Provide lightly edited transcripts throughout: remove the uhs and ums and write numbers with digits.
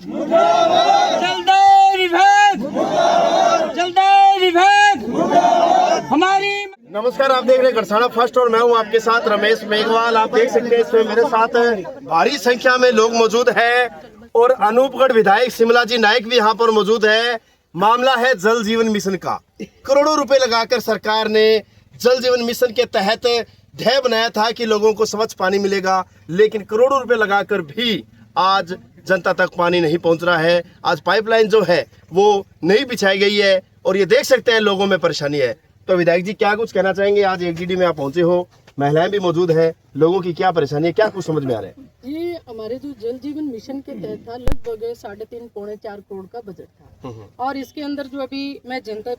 जलदाय विभाग, जलदाय विभाग हमारी। नमस्कार, आप देख रहे हैं गढ़साना फर्स्ट और मैं हूं आपके साथ रमेश मेघवाल। आप देख सकते हैं इसमें मेरे साथ भारी संख्या में लोग मौजूद हैं और अनूपगढ़ विधायक शिमला जी नायक भी यहां पर मौजूद है। मामला है जल जीवन मिशन का। करोड़ों रुपए लगाकर सरकार ने जल जीवन मिशन के तहत ध्येय बनाया था कि लोगों को स्वच्छ पानी मिलेगा, लेकिन करोड़ों रुपए लगाकर भी आज जनता तक पानी नहीं पहुंच रहा है। आज पाइपलाइन जो है वो नहीं बिछाई गई है और ये देख सकते हैं लोगों में परेशानी है। तो विधायक जी क्या कुछ कहना चाहेंगे? आज एचजीडी में आप पहुंचे हो, महिलाएं भी मौजूद है, लोगों की क्या परेशानी है, क्या कुछ समझ में आ रहा है? ये हमारे जो जल जीवन मिशन के तहत था, लगभग 3.5 पौने 4 करोड़ का बजट था। और इसके अंदर जो अभी मैं जनता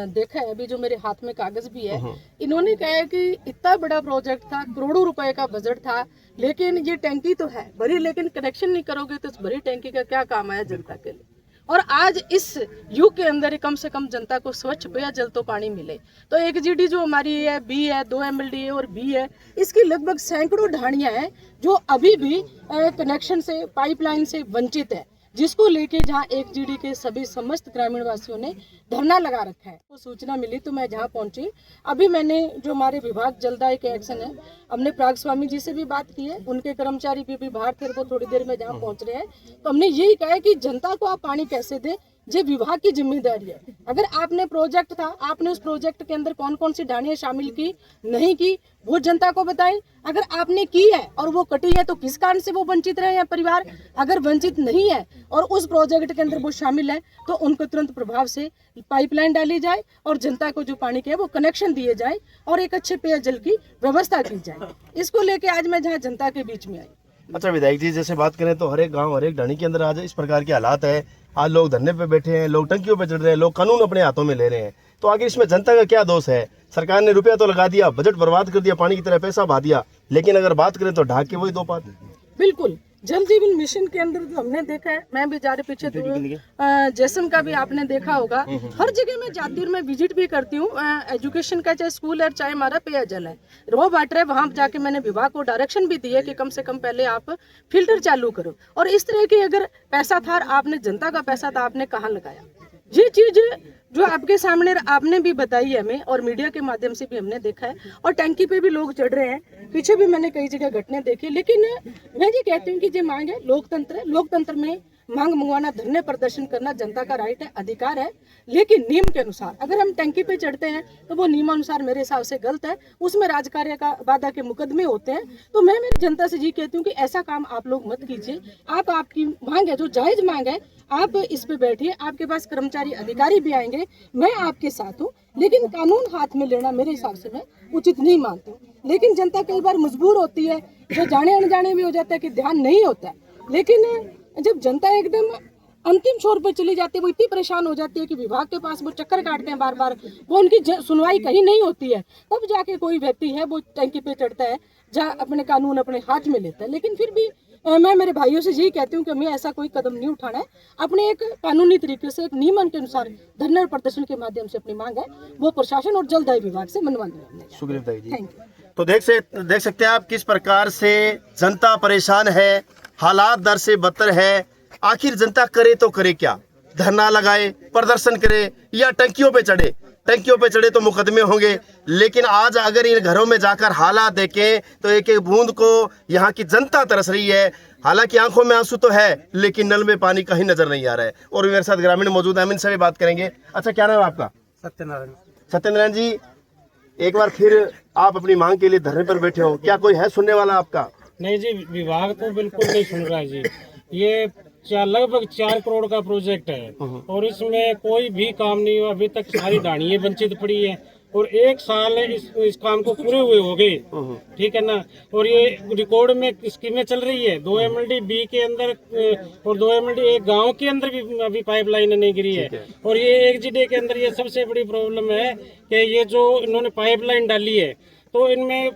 देखा है, अभी जो मेरे हाथ में कागज भी है, इन्होंने कहा है कि इतना बड़ा प्रोजेक्ट था, करोड़ों रुपए का बजट था, लेकिन ये टैंकी तो है भरी, लेकिन कनेक्शन नहीं करोगे तो इस भरी टैंकी का क्या काम आया जनता के लिए। और आज इस युग के अंदर कम से कम जनता को स्वच्छ पेयजल तो पानी मिले। तो एक जीडी जो हमारी है, बी है, 2 MLD है और बी है, इसकी लगभग सैकड़ों ढाणियां हैं जो अभी भी कनेक्शन से, पाइपलाइन से वंचित है, जिसको लेके जहां एक जीडी के सभी समस्त ग्रामीण वासियों ने धरना लगा रखा है। तो सूचना मिली तो मैं जहां पहुंची। अभी मैंने जो हमारे विभाग जलदाय के एक्शन है, हमने प्राग स्वामी जी से भी बात की है, उनके कर्मचारी भी बाहर थे, वो थोड़ी देर में जहां पहुंच रहे हैं। तो हमने यही कहा है कि जनता को आप पानी कैसे दें, ये विभाग की जिम्मेदारी है। अगर आपने प्रोजेक्ट था, आपने उस प्रोजेक्ट के अंदर कौन कौन सी ढाणियां शामिल की, नहीं की, वो जनता को बताएं। अगर आपने की है और वो कटी है तो किस कारण से वो वंचित रहे हैं परिवार। अगर वंचित नहीं है और उस प्रोजेक्ट के अंदर वो शामिल है तो उनको तुरंत प्रभाव से पाइपलाइन डाली जाए और जनता को जो पानी के है वो कनेक्शन दिए जाए और एक अच्छे पेयजल की व्यवस्था की जाए। इसको लेके आज मैं जहाँ जनता के बीच में आई। अच्छा विधायक जी, जैसे बात करें तो हर एक गांव, हर एक ढाणी के अंदर आज इस प्रकार के हालात है। आज लोग धरने पे बैठे हैं, लोग टंकियों पे चढ़ रहे हैं, लोग कानून अपने हाथों में ले रहे हैं। तो आखिर इसमें जनता का क्या दोष है? सरकार ने रुपया तो लगा दिया, बजट बर्बाद कर दिया, पानी की तरह पैसा बहा दिया, लेकिन अगर बात करें तो ढाक के वही दो बात। बिल्कुल, जल जीवन मिशन के अंदर जो हमने देखा है, मैं भी जा रहे पीछे जैसम का भी आपने देखा होगा, हर जगह मैं जाती हूँ, मैं विजिट भी करती हूँ। एजुकेशन का चाहे स्कूल है, चाहे हमारा पेयजल है, रो वाटर है, वहाँ जाके मैंने विभाग को डायरेक्शन भी दी है कि कम से कम पहले आप फिल्टर चालू करो। और इस तरह की अगर पैसा था, आपने जनता का पैसा था, आपने कहाँ लगाया? ये चीज जो आपके सामने आपने भी बताई है हमें और मीडिया के माध्यम से भी हमने देखा है। और टैंकी पे भी लोग चढ़ रहे हैं, पीछे भी मैंने कई जगह घटना देखी। लेकिन मैं ये कहती हूँ कि ये मांग है, लोकतंत्र है, लोकतंत्र में मांग मंगवाना, धरने प्रदर्शन करना जनता का राइट है, अधिकार है, लेकिन नियम के अनुसार। अगर हम टैंकी पे चढ़ते हैं तो वो नियमानुसार मेरे हिसाब से गलत है, उसमें राजकार्य का वादा के मुकदमे होते हैं। तो मैं मेरी जनता से ये कहती हूँ कि ऐसा काम आप लोग मत कीजिए। आप, आपकी मांग है, जो जायज मांग है, आप इस पे बैठिए, आपके पास कर्मचारी अधिकारी भी आएंगे, मैं आपके साथ हूँ, लेकिन कानून हाथ में लेना मेरे हिसाब से मैं उचित नहीं मानती हूँ। लेकिन जनता कई बार मजबूर होती है, जो जाने अनजाने भी हो जाता है कि ध्यान नहीं होता है। लेकिन जब जनता एकदम अंतिम छोर पर चली जाती है, वो इतनी परेशान हो जाती है कि विभाग के पास वो चक्कर काटते हैं बार बार, वो उनकी सुनवाई कहीं नहीं होती है, तब जाके कोई व्यक्ति है वो टैंकी पे चढ़ता है, जहाँ अपने कानून अपने हाथ में लेता है। लेकिन फिर भी मैं मेरे भाइयों से यही कहती हूँ कि हमें ऐसा कोई कदम नहीं उठाना है। अपने एक कानूनी तरीके से, एक नियमन के अनुसार धरना प्रदर्शन के माध्यम से अपनी मांग है वो प्रशासन और जलदाय विभाग से मनवानी है। शुक्रिया जी। Thank you. तो देख सकते हैं आप किस प्रकार से जनता परेशान है, हालात दर से बदतर है। आखिर जनता करे तो करे क्या? धरना लगाए, प्रदर्शन करे या टंकियों पे चढ़े? टंकियों पे चढ़े तो मुकदमे होंगे, लेकिन आज अगर इन घरों में जाकर हालात देखें तो एक एक बूंद को यहाँ की जनता तरस रही है। हालांकि आंखों में आंसू तो है, लेकिन नल में पानी कहीं नजर नहीं आ रहा है। और मेरे साथ ग्रामीण मौजूद है, हम इनसे भी बात करेंगे। अच्छा, क्या नाम है आपका? सत्यनारायण। सत्यनारायण जी, एक बार फिर आप अपनी मांग के लिए धरने पर बैठे हो, क्या कोई है सुनने वाला आपका? नहीं जी, विभाग तो बिल्कुल नहीं सुन रहा है जी। ये लगभग 4 करोड़ का प्रोजेक्ट है और इसमें कोई भी काम नहीं हुआ अभी तक। सारी ढाणियां वंचित पड़ी है और 1 साल इस काम को पूरे हुए हो गए, ठीक है ना। और ये रिकॉर्ड में स्कीमें चल रही है, 2 MLD बी के अंदर और 2 MLD एक गांव के अंदर भी अभी पाइपलाइन नहीं गिरी है। और ये एक जीडे के अंदर ये सबसे बड़ी प्रॉब्लम है कि ये जो इन्होंने पाइपलाइन डाली है तो इनमें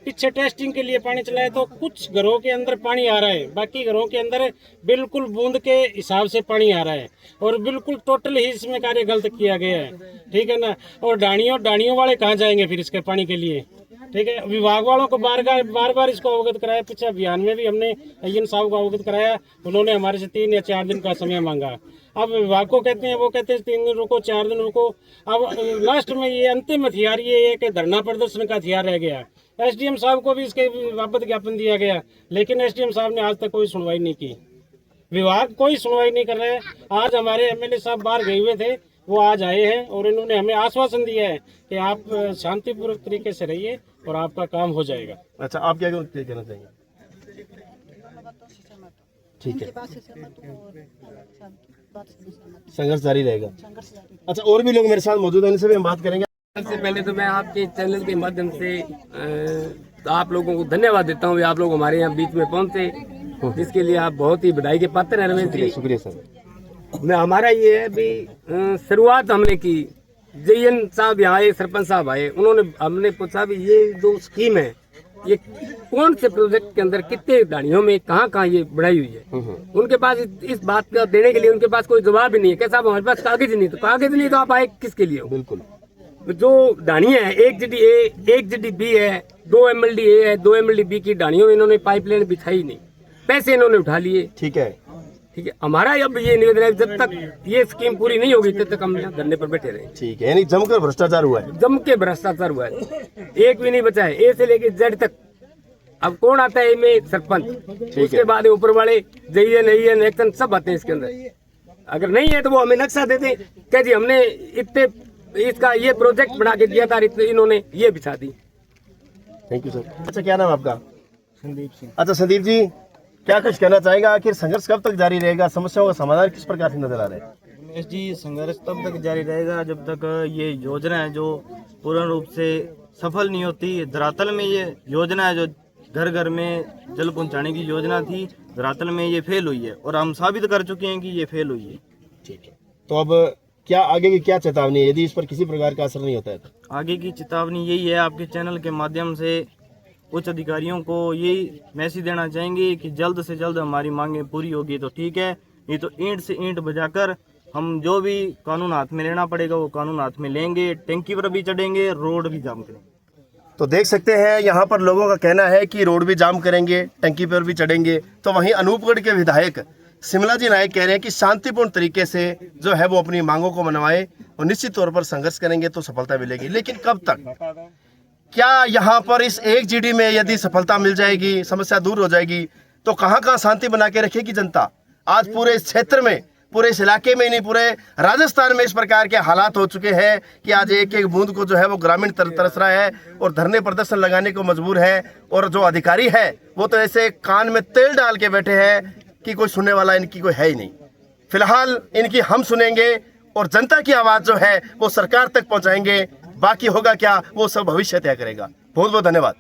पीछे टेस्टिंग के लिए पानी चलाया तो कुछ घरों के अंदर पानी आ रहा है, बाकी घरों के अंदर बिल्कुल बूंद के हिसाब से पानी आ रहा है और बिल्कुल टोटल ही इसमें कार्य गलत किया गया है, ठीक है ना। और डाणियों वाले कहाँ जाएंगे फिर इसके पानी के लिए? ठीक है, विभाग वालों को बार बार इसको अवगत कराया। पिछले अभियान में भी हमने अय्यन साहब को अवगत कराया, उन्होंने हमारे से 3 या 4 दिन का समय मांगा। अब विभाग को कहते हैं, वो कहते हैं 3 दिन रुको, 4 दिन रुको। अब लास्ट में ये अंतिम हथियार ये है कि धरना प्रदर्शन का हथियार रह गया। एसडीएम साहब को भी इसके बाबत ज्ञापन दिया गया, लेकिन एसडीएम साहब ने आज तक कोई सुनवाई नहीं की। विभाग कोई सुनवाई नहीं कर रहा है। आज हमारे एमएलए साहब बाहर गए हुए थे, वो आज आए हैं और इन्होंने हमें आश्वासन दिया है कि आप शांतिपूर्वक तरीके से रहिए और आपका काम हो जाएगा। अच्छा, आप क्या कहना चाहेंगे? ठीक है, संघर्ष जारी रहेगा। अच्छा, और भी लोग मेरे साथ मौजूद हैं, इनसे भी हम बात करेंगे। सबसे पहले तो मैं आपके चैनल के माध्यम से आप लोगों को धन्यवाद देता हूँ। आप लोग हमारे यहाँ बीच में पहुँचे, जिसके लिए आप बहुत ही बधाई के पात्र हैं रमेश जी। शुक्रिया सर। मैं हमारा ये है भी शुरुआत हमने की, जयन साहब यहाँ आए, सरपंच साहब आए, उन्होंने हमने पूछा भी ये जो स्कीम है ये कौन से प्रोजेक्ट के अंदर कितने दानियों में कहाँ ये बढ़ाई हुई है। उनके पास इस बात का देने के लिए उनके पास कोई जवाब ही नहीं है। कैसा हमारे पास कागज नहीं, तो कागज नहीं तो आप आए किसके लिए हो? बिल्कुल। जो डानियां है 1 GD A 1 GD B है, 2 MLD A है, 2 MLD B की डानियों में इन्होंने पाइपलाइन बिछाई नहीं, पैसे इन्होंने उठा लिए। ठीक है, ठीक है, हमारा अब ये निवेदन है, जब तक ये स्कीम पूरी नहीं होगी तब तक हम यहाँ धरने पर बैठे रहे। ठीक है, यानी जमकर भ्रष्टाचार हुआ है। जम के भ्रष्टाचार हुआ है, एक भी नहीं बचा है, ए से लेके जेड तक। अब कौन आता है में? सरपंच, उसके बाद ऊपर वाले जयन एक्शन सब आते हैं इसके अंदर। अगर नहीं है तो वो हमें नक्शा देते क्या जी हमने इतने इसका ये प्रोजेक्ट बना के दिया था, इन्होंने ये बिछा दी। Thank you sir. अच्छा, क्या नाम आपका? संदीप सिंह। अच्छा संदीप जी, क्या कुछ कहना चाहेगा? आखिर संघर्ष कब तक जारी रहेगा? समस्याओं का समाधान किस प्रकार से नजर आ रहा है? रमेश जी, संघर्ष तब तक जारी रहेगा जब तक ये योजना है जो पूर्ण रूप से सफल नहीं होती। धरातल में ये योजना है जो घर घर में जल पहुंचाने की योजना थी, धरातल में ये फेल हुई है और हम साबित कर चुके हैं कि ये फेल हुई है। ठीक है, तो अब क्या आगे की क्या चेतावनी है यदि इस पर किसी प्रकार का असर नहीं होता है तो? आगे की चेतावनी यही है, आपके चैनल के माध्यम से उच्च अधिकारियों को यही मैसेज देना चाहेंगे कि जल्द से जल्द हमारी मांगें पूरी होगी तो ठीक है, नहीं तो ईंट से ईंट बजाकर हम जो भी कानून हाथ में लेना पड़ेगा वो कानून हाथ में लेंगे। टंकी पर भी चढ़ेंगे, रोड भी जाम करेंगे। तो देख सकते हैं यहाँ पर लोगों का कहना है कि रोड भी जाम करेंगे, टंकी पर भी चढ़ेंगे। तो वहीं अनूपगढ़ के विधायक शिमला जी नायक कह रहे हैं कि शांतिपूर्ण तरीके से जो है वो अपनी मांगों को मनवाए और निश्चित तौर पर संघर्ष करेंगे तो सफलता मिलेगी। लेकिन कब तक? क्या यहाँ पर इस 1 GD में यदि सफलता मिल जाएगी, समस्या दूर हो जाएगी, तो कहाँ कहाँ शांति बना के रखेगी जनता? आज पूरे इस क्षेत्र में, पूरे इस इलाके में नहीं, पूरे राजस्थान में इस प्रकार के हालात हो चुके हैं कि आज एक एक बूंद को जो है वो ग्रामीण तरस रहा है और धरने प्रदर्शन लगाने को मजबूर है। और जो अधिकारी है वो तो ऐसे कान में तेल डाल के बैठे हैं कि कोई सुनने वाला इनकी कोई है ही नहीं। फिलहाल इनकी हम सुनेंगे और जनता की आवाज़ जो है वो सरकार तक पहुंचाएंगे। बाकी होगा क्या वो सब भविष्य तय करेगा। बहुत बहुत धन्यवाद।